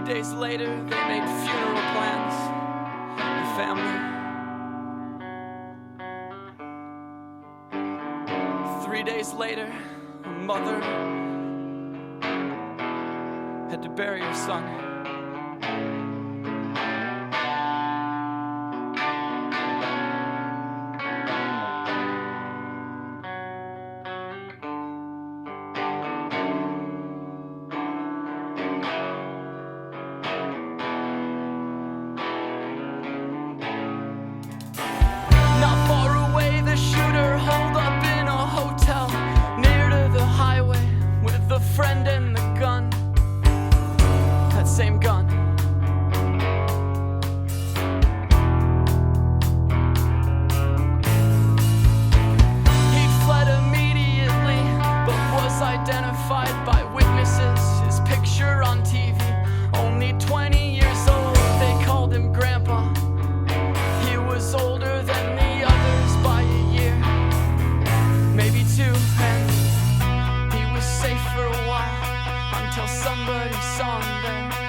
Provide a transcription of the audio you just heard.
days later, they made funeral plans. The family. 3 days later, a mother had to bury her son. Not far away, the shooter holed up in a hotel near to the highway with a friend and the gun. That same gun. He fled immediately, but was identified by witnesses. His picture on TV, only 20 years old. They called him Grandpa. He was older than the others by a year, maybe two, and he was safe for a while until somebody saw him there.